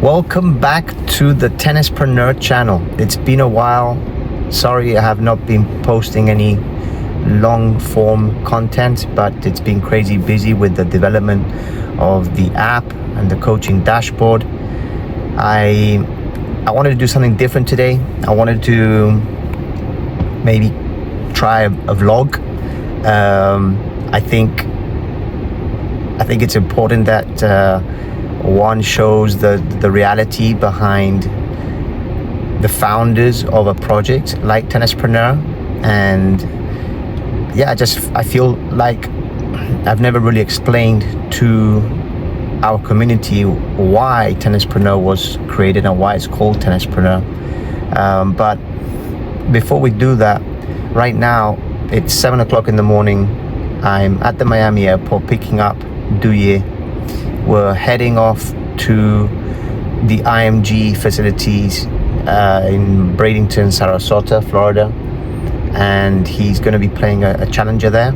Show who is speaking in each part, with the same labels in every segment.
Speaker 1: Welcome back to the Tennispreneur channel. It's been a while. Sorry I have not been posting any long form content, but it's been crazy busy with the development of the app and the coaching dashboard. I wanted to do something different today. I wanted to maybe try a vlog. I think it's important that one shows the reality behind the founders of a project like Tennispreneur. And yeah, I feel like I've never really explained to our community why Tennispreneur was created and why it's called Tennispreneur. But before we do that, right now it's 7 o'clock in the morning. I'm at the Miami airport picking up Duye. We're heading off to the IMG facilities in Bradenton, Sarasota, Florida, and he's going to be playing a challenger there.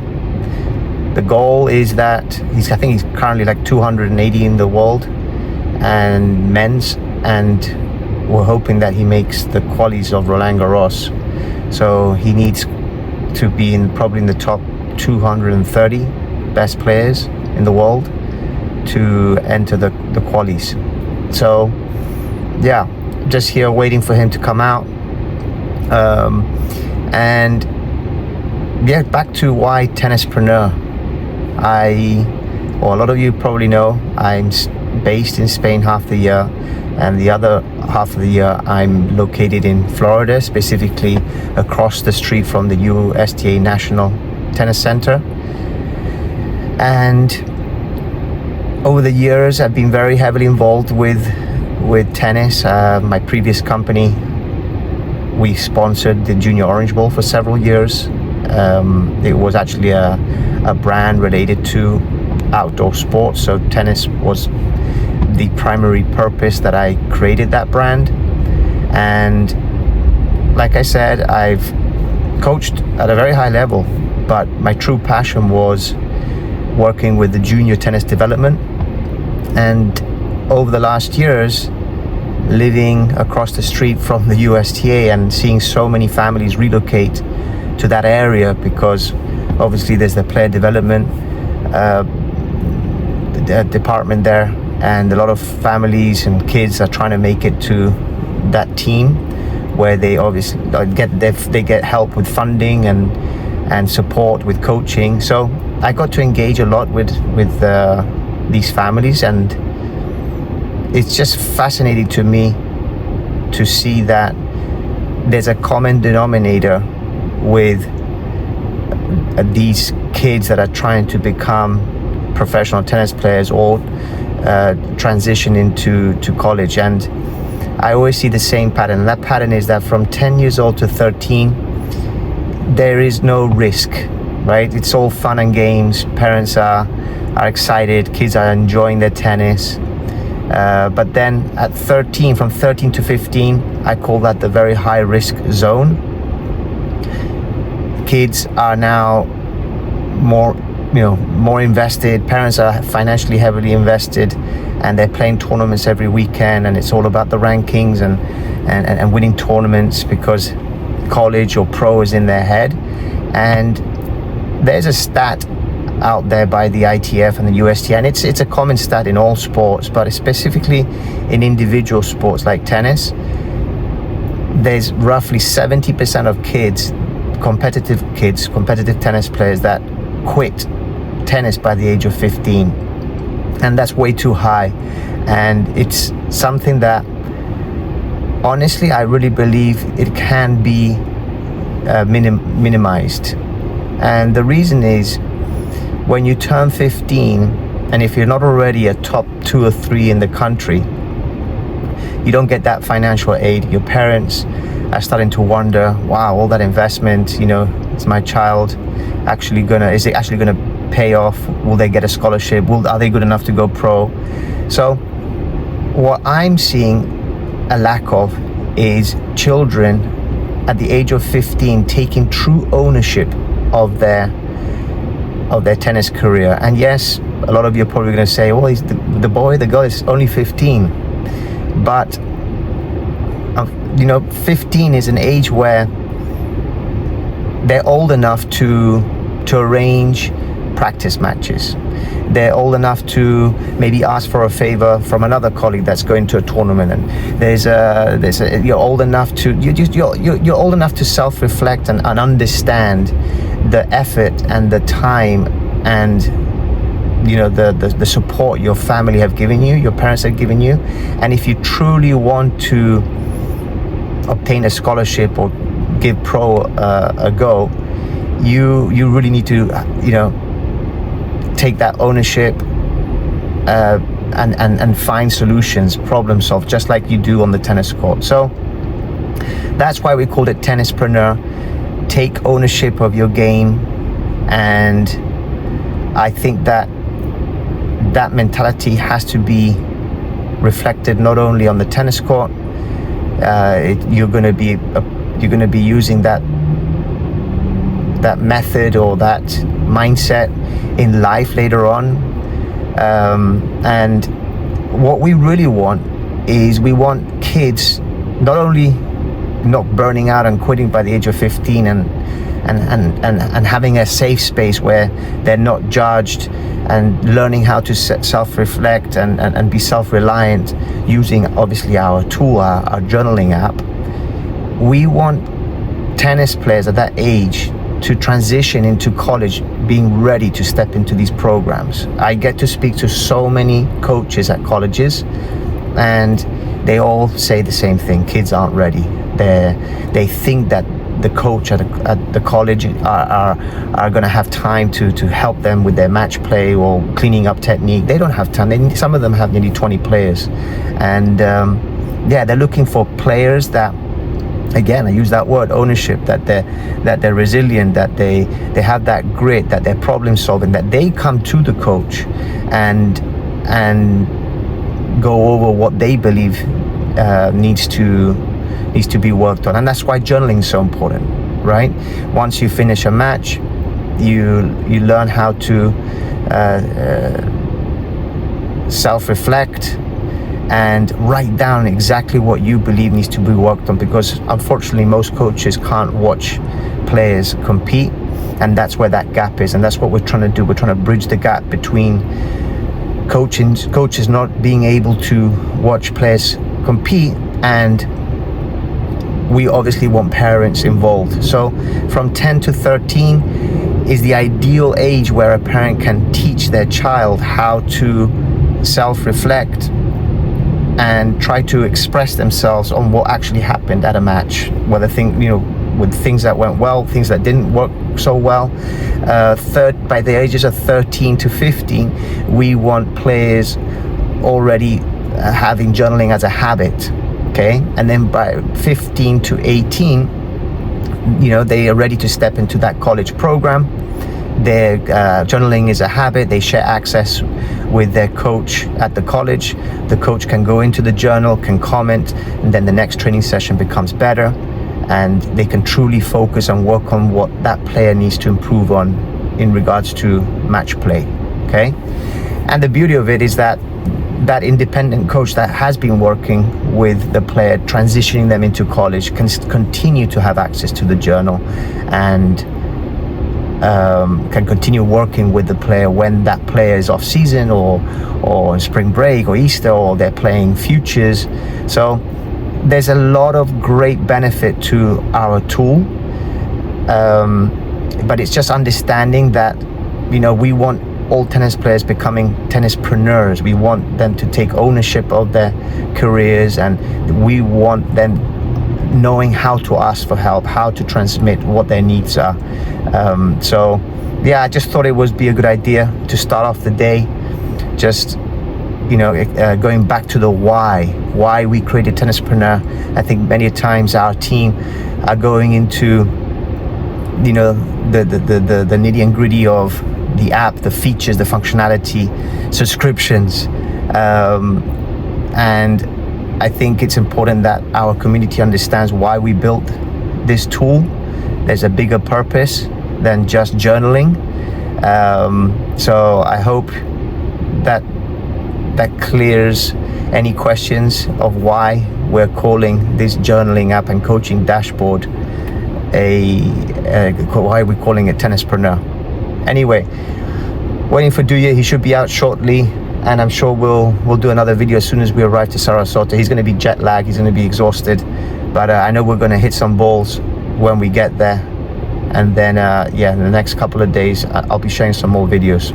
Speaker 1: The goal is that I think he's currently like 280 in the world and men's, and we're hoping that he makes the qualies of Roland Garros. So he needs to be probably in the top 230 best players in the world to enter the qualies. So yeah, just here waiting for him to come out. And yeah, back to why Tennispreneur. A lot of you probably know I'm based in Spain half the year, and the other half of the year I'm located in Florida, specifically across the street from the USTA National Tennis Center. And over the years, I've been very heavily involved with tennis. My previous company, we sponsored the Junior Orange Bowl for several years. It was actually a brand related to outdoor sports, so tennis was the primary purpose that I created that brand. And like I said, I've coached at a very high level, but my true passion was working with the junior tennis development. And over the last years, living across the street from the USTA and seeing so many families relocate to that area, because obviously there's the player development department there, and a lot of families and kids are trying to make it to that team where they obviously get help with funding and support with coaching. So I got to engage a lot with these families, and it's just fascinating to me to see that there's a common denominator with these kids that are trying to become professional tennis players or transition into college. And I always see the same pattern, and that pattern is that from 10 years old to 13 there is no risk, right? It's all fun and games. Parents are excited, kids are enjoying their tennis, but then at 13, from 13 to 15, I call that the very high risk zone. Kids are now more invested. Parents are financially heavily invested, and they're playing tournaments every weekend, and it's all about the rankings and winning tournaments because college or pro is in their head. And there's a stat out there by the ITF and the USTA, and it's a common stat in all sports, but specifically in individual sports like tennis. There's roughly 70% of competitive tennis players that quit tennis by the age of 15, and that's way too high. And it's something that honestly I really believe it can be minimized. And the reason is, when you turn 15, and if you're not already a top 2 or 3 in the country, you don't get that financial aid. Your parents are starting to wonder, wow, all that investment, is my child is it actually gonna pay off? Will they get a scholarship? Are they good enough to go pro? So what I'm seeing a lack of is children at the age of 15 taking true ownership of their tennis career. And yes, a lot of you are probably going to say, well, the girl is only 15. But 15 is an age where they're old enough to arrange practice matches. They're old enough to maybe ask for a favor from another colleague that's going to a tournament, and you're old enough to self-reflect and understand the effort and the time and the support your family have given you, your parents have given you. And if you truly want to obtain a scholarship or give pro a go, you really need to take that ownership and find solutions, problem solve, just like you do on the tennis court. So that's why we called it Tennispreneur. Take ownership of your game, and I think that mentality has to be reflected not only on the tennis court. You're going to be using that method or that mindset in life later on. And what we really want is we want kids not only not burning out and quitting by the age of 15 and having a safe space where they're not judged, and learning how to self-reflect and be self-reliant using obviously our tool, our journaling app. We want tennis players at that age to transition into college being ready to step into these programs. I get to speak to so many coaches at colleges, and they all say the same thing: kids aren't ready. They think that the coach at the college are going to have time to help them with their match play or cleaning up technique. They don't have time. Some of them have nearly 20 players, and they're looking for players that, again, I use that word, ownership, that they're resilient, that they have that grit, that they're problem solving, that they come to the coach and go over what they believe needs to be worked on. And that's why journaling is so important, right? Once you finish a match, you learn how to self-reflect and write down exactly what you believe needs to be worked on, because unfortunately most coaches can't watch players compete, and that's where that gap is. And that's what we're trying to do. We're trying to bridge the gap between coaches not being able to watch players compete, and we obviously want parents involved. So from 10 to 13 is the ideal age where a parent can teach their child how to self-reflect and try to express themselves on what actually happened at a match, whether with things that went well, things that didn't work so well. By the ages of 13 to 15, we want players already having journaling as a habit, okay? And then by 15 to 18, they are ready to step into that college program. Their journaling is a habit. They share access with their coach at the college. The coach can go into the journal, can comment, and then the next training session becomes better, and they can truly focus and work on what that player needs to improve on in regards to match play, okay? And the beauty of it is that independent coach that has been working with the player, transitioning them into college, can continue to have access to the journal and can continue working with the player when that player is off season or on spring break or Easter, or they're playing futures. So there's a lot of great benefit to our tool, but it's just understanding that we want all tennis players becoming tennispreneurs. We want them to take ownership of their careers, and we want them knowing how to ask for help, how to transmit what their needs are. So I just thought it would be a good idea to start off the day just going back to the why we created Tennispreneur. I think many times our team are going into the nitty and gritty of the app, the features, the functionality, subscriptions, and I think it's important that our community understands why we built this tool. There's a bigger purpose than just journaling. So I hope that clears any questions of why we're calling this journaling app and coaching dashboard why are we calling it Tennispreneur. Anyway, waiting for Duya. He should be out shortly, and I'm sure we'll do another video as soon as we arrive to Sarasota. He's going to be jet lagged, he's going to be exhausted, but I know we're going to hit some balls when we get there. And then yeah, in the next couple of days I'll be sharing some more videos.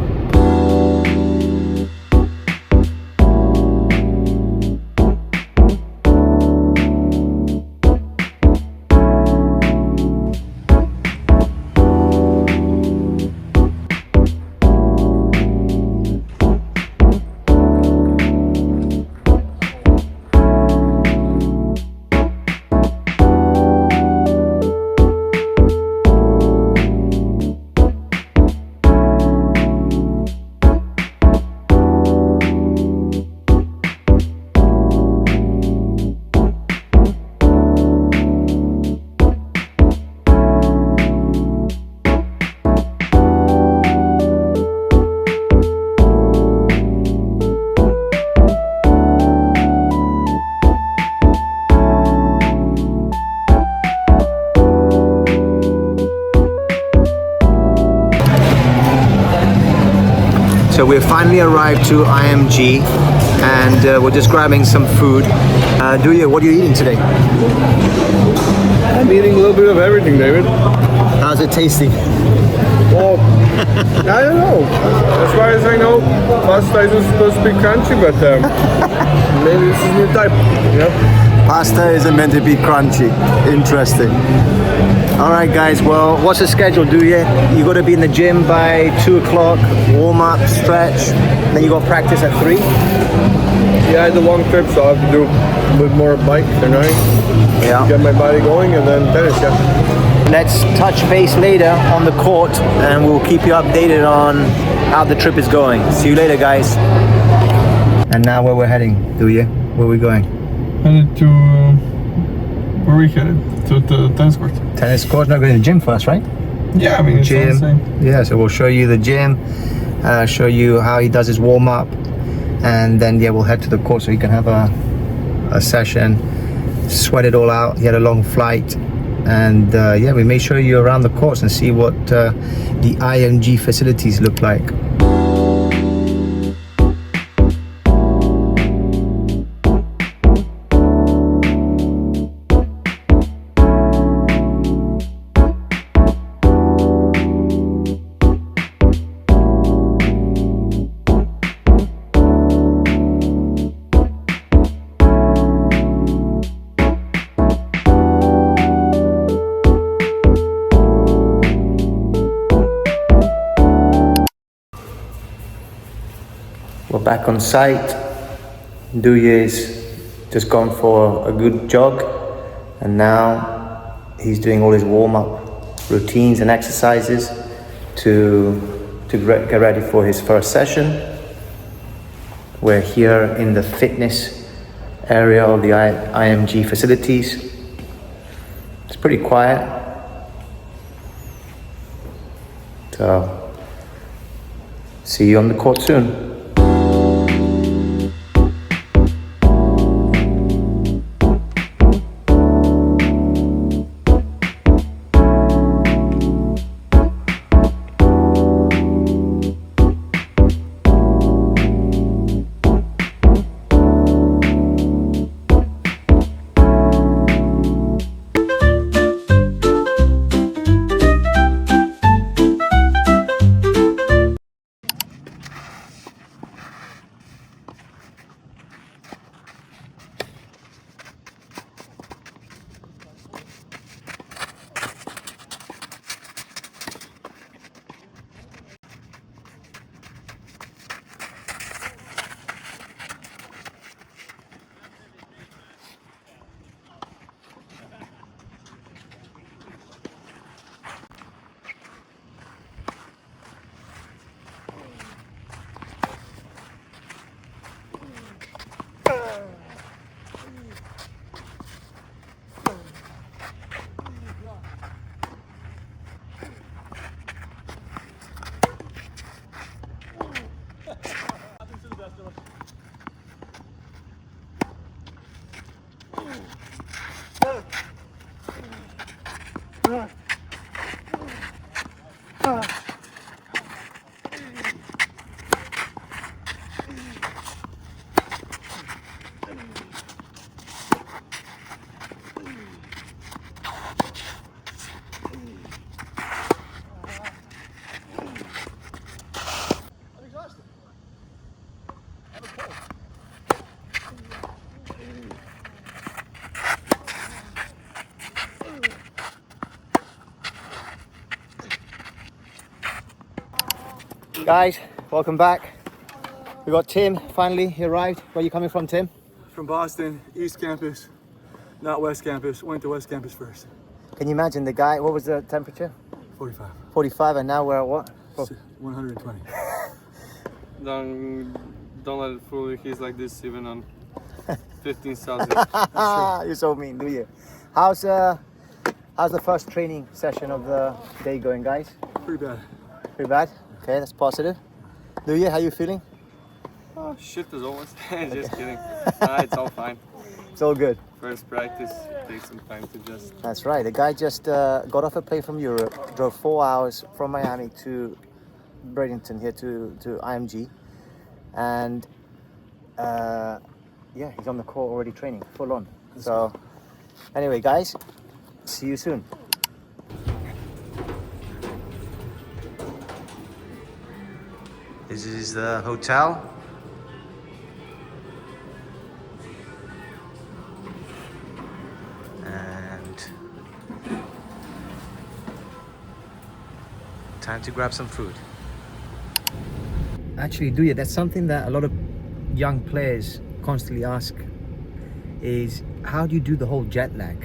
Speaker 1: So we've finally arrived to IMG, and we're just grabbing some food. Duya, what are you eating today?
Speaker 2: I'm eating a little bit of everything, David.
Speaker 1: How's it tasting?
Speaker 2: Well, I don't know. As far as I know, pasta isn't supposed to be crunchy, but maybe this is a new type, you know?
Speaker 1: Pasta isn't meant to be crunchy. Interesting. All right, guys. Well, what's the schedule, Duya? You got to be in the gym by 2 o'clock, warm up, stretch, then you got practice at 3?
Speaker 2: Yeah, it's a long trip, so I have to do a bit more bike tonight.
Speaker 1: Yeah.
Speaker 2: Get my body going, and then tennis, yeah.
Speaker 1: Let's touch base later on the court, and we'll keep you updated on how the trip is going. See you later, guys. And now where we're heading, Duya? Where are we going?
Speaker 2: Headed to... where are we headed? To the tennis court.
Speaker 1: Tennis court, not going to the gym first, right?
Speaker 2: Yeah, I mean, it's all the same.
Speaker 1: Yeah, so we'll show you the gym, show you how he does his warm-up, and then yeah, we'll head to the court so he can have a session, sweat it all out. He had a long flight, and yeah, we may show you around the course and see what the IMG facilities look like. We're back on site. Duya's just gone for a good jog, and now he's doing all his warm-up routines and exercises to get ready for his first session. We're here in the fitness area of the IMG facilities. It's pretty quiet. So, see you on the court soon. Guys, welcome back. We got Tim, finally, he arrived. Where are you coming from, Tim?
Speaker 3: From Boston, East Campus, not West Campus. Went to West Campus first.
Speaker 1: Can you imagine the guy, what was the temperature?
Speaker 3: 45.
Speaker 1: 45, and now we're at what?
Speaker 3: 120.
Speaker 2: Don't let it fool you. He's like this even on 15 Celsius.
Speaker 1: You're so mean, do you? How's the first training session of the day going, guys?
Speaker 3: Pretty bad.
Speaker 1: Pretty bad? Okay, that's positive. Do you? How you feeling?
Speaker 2: Oh, shit as always. Just kidding. Nah, it's all fine.
Speaker 1: It's all good.
Speaker 2: First practice takes some time to just.
Speaker 1: That's right. The guy just got off a plane from Europe, drove 4 hours from Miami to Bradenton here to IMG, and yeah, he's on the court already training, full on. So anyway, guys, see you soon. This is the hotel. And time to grab some food. Actually, do you? That's something that a lot of young players constantly ask is, how do you do the whole jet lag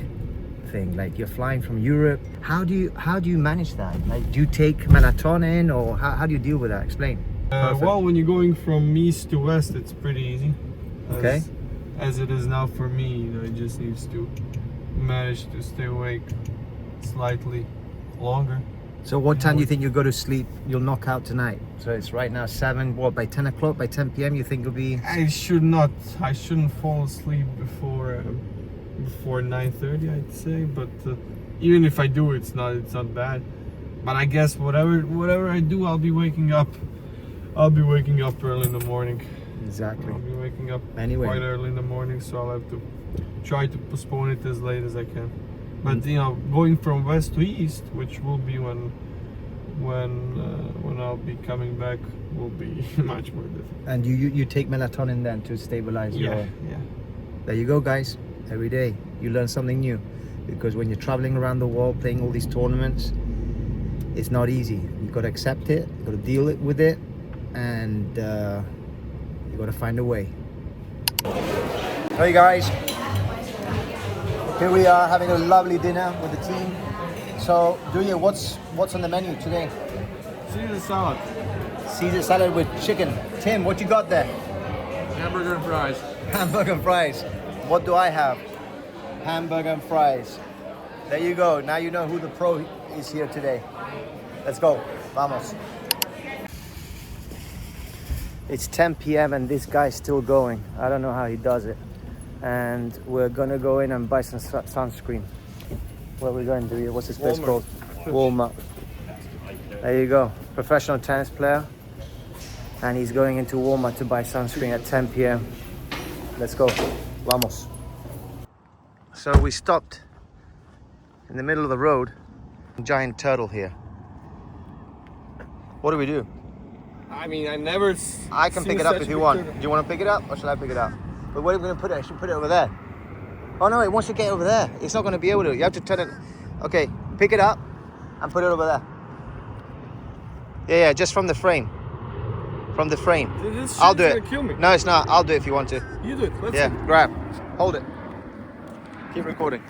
Speaker 1: thing? Like, you're flying from Europe. How do you manage that? Like, do you take melatonin, or how do you deal with that? Explain.
Speaker 2: Well, when you're going from east to west, it's pretty easy.
Speaker 1: Okay.
Speaker 2: As it is now for me, you know, it just needs to manage to stay awake slightly longer.
Speaker 1: So what time do you think you'll go to sleep? You'll knock out tonight. So it's right now 7. What, by 10 o'clock, by 10 p.m. you think you'll be?
Speaker 2: I shouldn't fall asleep before 9:30, I'd say. But even if I do, it's not bad. But I guess whatever I do, I'll be waking up early in the morning.
Speaker 1: Exactly.
Speaker 2: I'll be waking up
Speaker 1: Anyway.
Speaker 2: quite early in the morning, so I'll have to try to postpone it as late as I can. But you know, going from west to east, which will be when I'll be coming back, will be much more difficult.
Speaker 1: And you take melatonin then to stabilize your...
Speaker 2: Yeah.
Speaker 1: There you go, guys. Every day you learn something new, because when you're traveling around the world playing all these tournaments, it's not easy. You've got to accept it, you've got to deal with it, and you've got to find a way. Hey guys, here we are having a lovely dinner with the team. So, Duya, what's on the menu today?
Speaker 2: Caesar salad,
Speaker 1: Caesar salad with chicken. Tim, what you got there?
Speaker 2: hamburger and fries.
Speaker 1: Hamburger and fries. What do I have? Hamburger and fries. There you go. Now you know who the pro is here today. Let's go. Vamos. It's 10 p.m. and this guy's still going. I don't know how he does it. And we're gonna go in and buy some sunscreen. Where are we going to do? What's this place called? Walmart. There you go. Professional tennis player. And he's going into Walmart to buy sunscreen at 10 p.m. Let's go. Vamos. So we stopped in the middle of the road. Giant turtle here. What do we do?
Speaker 2: I mean,
Speaker 1: I can pick it up if you want. Do you want to pick it up, or should I pick it up? But where are we going to put it? I should put it over there. Oh no, it wants to get over there. It's not going to be able to. You have to turn it. Okay, pick it up and put it over there. Yeah, just from the frame. From the frame. I'll do it.
Speaker 2: Kill me.
Speaker 1: No, it's not. I'll do it if you want to.
Speaker 2: You do it. Let's
Speaker 1: Yeah,
Speaker 2: see.
Speaker 1: grab. Hold it. Keep recording. Do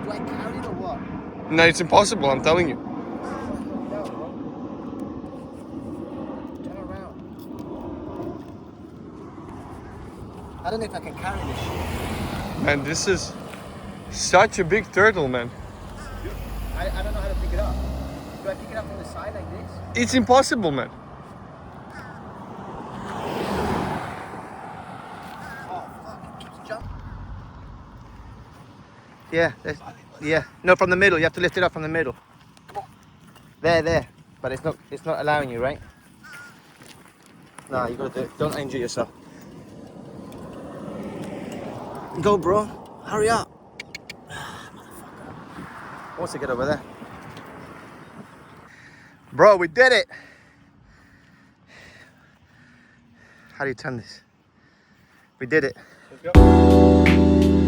Speaker 1: I carry it or what?
Speaker 2: No, it's impossible. I'm telling you.
Speaker 1: Turn around. I don't know if I can carry this shit.
Speaker 2: Man, this is such a big turtle, man.
Speaker 1: I don't know how to pick it up. Do I pick it up from the side like this?
Speaker 2: It's impossible, man.
Speaker 1: Oh, fuck. It keeps jumping. Yeah. No, from the middle. You have to lift it up from the middle. Come on. There. But it's not allowing you, right? No, you gotta do it. Don't injure yourself. Go, bro. Hurry up. Motherfucker. Wants to get over there. Bro, we did it. How do you turn this? We did it.
Speaker 3: Let's go.